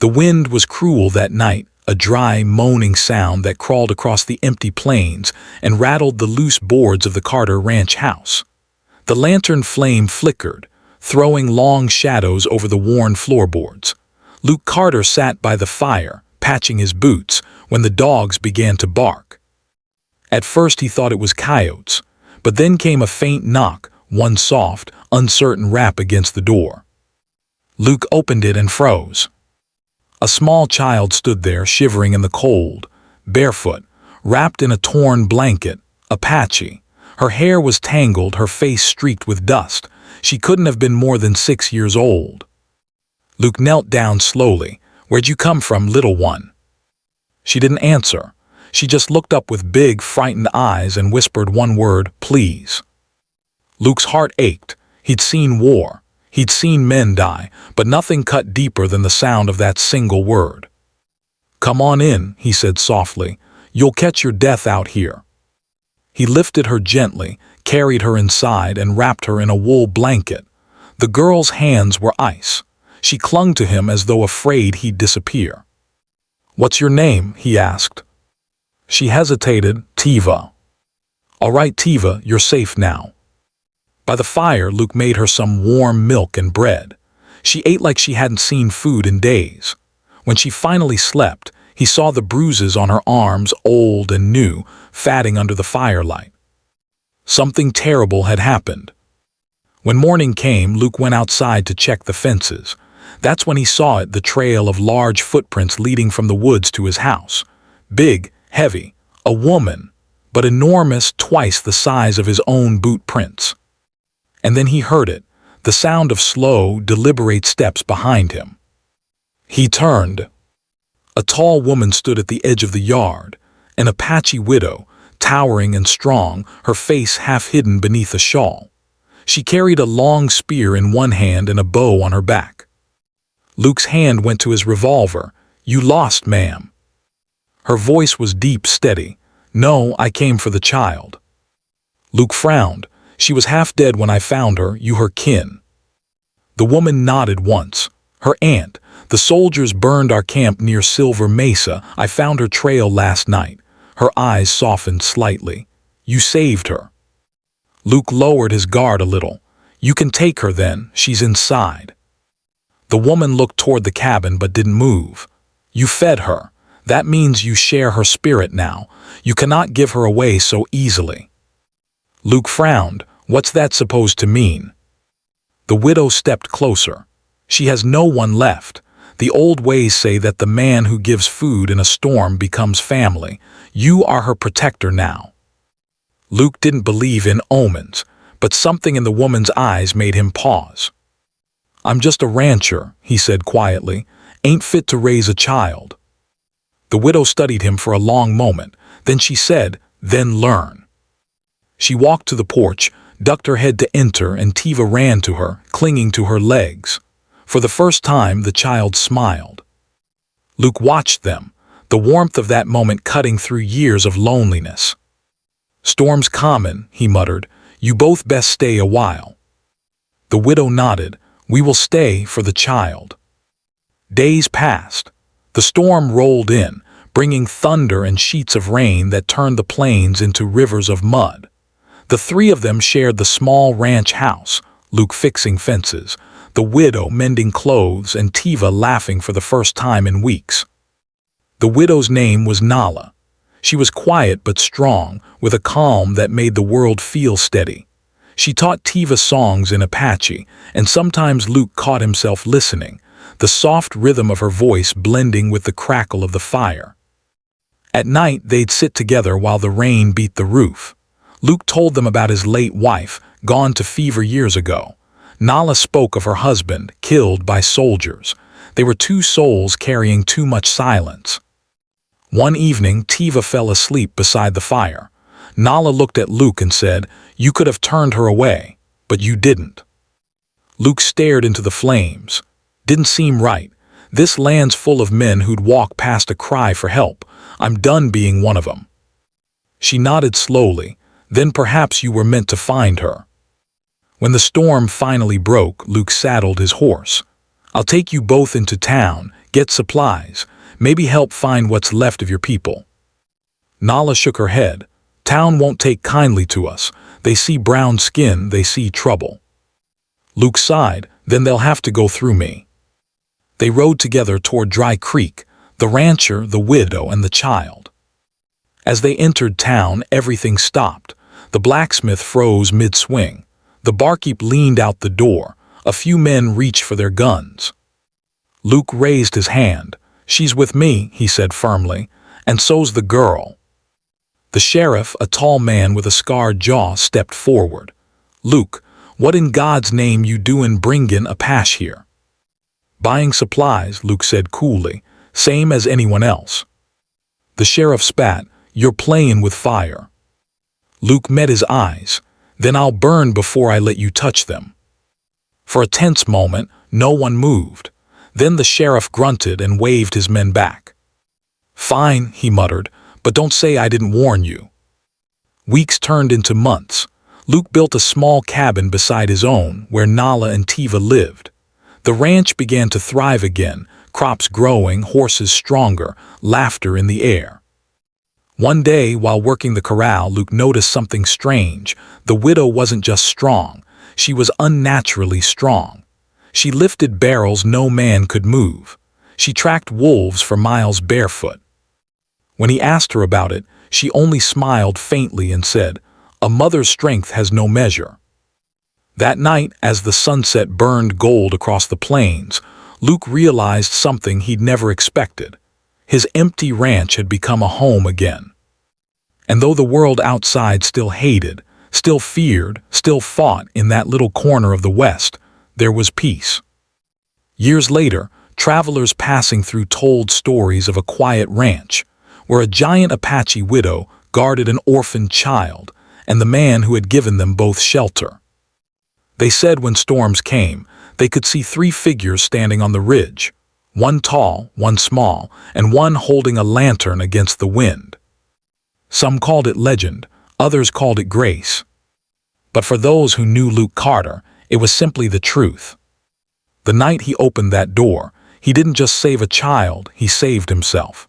The wind was cruel that night, a dry, moaning sound that crawled across the empty plains and rattled the loose boards of the Carter ranch house. The lantern flame flickered, throwing long shadows over the worn floorboards. Luke Carter sat by the fire, patching his boots, when the dogs began to bark. At first he thought it was coyotes, but then came a faint knock, one soft, uncertain rap against the door. Luke opened it and froze. A small child stood there, shivering in the cold, barefoot, wrapped in a torn blanket, Apache. Her hair was tangled, her face streaked with dust. She couldn't have been more than 6 years old. Luke knelt down slowly. "Where'd you come from, little one?" She didn't answer. She just looked up with big, frightened eyes and whispered one word, "Please." Luke's heart ached. He'd seen war. He'd seen men die, but nothing cut deeper than the sound of that single word. "Come on in," he said softly. "You'll catch your death out here." He lifted her gently, carried her inside, and wrapped her in a wool blanket. The girl's hands were ice. She clung to him as though afraid he'd disappear. "What's your name?" he asked. She hesitated. "Tiva." "All right, Tiva, you're safe now." By the fire, Luke made her some warm milk and bread. She ate like she hadn't seen food in days. When she finally slept, he saw the bruises on her arms, old and new, fatting under the firelight. Something terrible had happened. When morning came, Luke went outside to check the fences. That's when he saw it, the trail of large footprints leading from the woods to his house. Big, heavy, a woman, but enormous, twice the size of his own boot prints. And then he heard it, the sound of slow, deliberate steps behind him. He turned. A tall woman stood at the edge of the yard, an Apache widow, towering and strong, her face half hidden beneath a shawl. She carried a long spear in one hand and a bow on her back. Luke's hand went to his revolver. "You lost, ma'am." Her voice was deep, steady. "No, I came for the child." Luke frowned. "She was half dead when I found her, you her kin." The woman nodded once. "Her aunt. The soldiers burned our camp near Silver Mesa. I found her trail last night." Her eyes softened slightly. "You saved her." Luke lowered his guard a little. "You can take her then, she's inside." The woman looked toward the cabin but didn't move. "You fed her. That means you share her spirit now. You cannot give her away so easily." Luke frowned. "What's that supposed to mean?" The widow stepped closer. "She has no one left. The old ways say that the man who gives food in a storm becomes family. You are her protector now." Luke didn't believe in omens, but something in the woman's eyes made him pause. "I'm just a rancher," he said quietly. "Ain't fit to raise a child." The widow studied him for a long moment. Then she said, "Then learn." She walked to the porch, ducked her head to enter, and Tiva ran to her, clinging to her legs. For the first time, the child smiled. Luke watched them, the warmth of that moment cutting through years of loneliness. "Storm's common," he muttered. "You both best stay a while." The widow nodded. "We will stay for the child." Days passed. The storm rolled in, bringing thunder and sheets of rain that turned the plains into rivers of mud. The three of them shared the small ranch house, Luke fixing fences, the widow mending clothes, and Tiva laughing for the first time in weeks. The widow's name was Nala. She was quiet but strong, with a calm that made the world feel steady. She taught Tiva songs in Apache, and sometimes Luke caught himself listening, the soft rhythm of her voice blending with the crackle of the fire. At night, they'd sit together while the rain beat the roof. Luke told them about his late wife, gone to fever years ago. Nala spoke of her husband, killed by soldiers. They were two souls carrying too much silence. One evening, Tiva fell asleep beside the fire. Nala looked at Luke and said, "You could have turned her away, but you didn't." Luke stared into the flames. Didn't seem right. This land's full of men who'd walk past a cry for help. I'm done being one of them. She nodded slowly. "Then perhaps you were meant to find her." When the storm finally broke, Luke saddled his horse. "I'll take you both into town, Get supplies. Maybe help find what's left of your people." Nala shook her head. "Town won't take kindly to us. They see brown skin, they see trouble." Luke sighed. "Then they'll have to go through me." They rode together toward Dry Creek, the rancher, the widow, and the child. As they entered town, everything stopped. The blacksmith froze mid-swing. The barkeep leaned out the door. A few men reached for their guns. Luke raised his hand. "She's with me," he said firmly, "and so's the girl." The sheriff, a tall man with a scarred jaw, stepped forward. "Luke, what in God's name you doin' bringin' Apache here?" "Buying supplies," Luke said coolly, "same as anyone else." The sheriff spat. "You're playing with fire." Luke met his eyes. "Then I'll burn before I let you touch them." For a tense moment, no one moved. Then the sheriff grunted and waved his men back. "Fine," he muttered, "but don't say I didn't warn you." Weeks turned into months. Luke built a small cabin beside his own, where Nala and Tiva lived. The ranch began to thrive again, crops growing, horses stronger, laughter in the air. One day, while working the corral, Luke noticed something strange. The widow wasn't just strong, she was unnaturally strong. She lifted barrels no man could move. She tracked wolves for miles barefoot. When he asked her about it, she only smiled faintly and said, "A mother's strength has no measure." That night, as the sunset burned gold across the plains, Luke realized something he'd never expected. His empty ranch had become a home again. And though the world outside still hated, still feared, still fought in that little corner of the West, there was peace. Years later, travelers passing through told stories of a quiet ranch, where a giant Apache widow guarded an orphaned child and the man who had given them both shelter. They said when storms came, they could see 3 figures standing on the ridge, one tall, one small, and one holding a lantern against the wind. Some called it legend, others called it grace. But for those who knew Luke Carter, it was simply the truth. The night he opened that door, he didn't just save a child, he saved himself.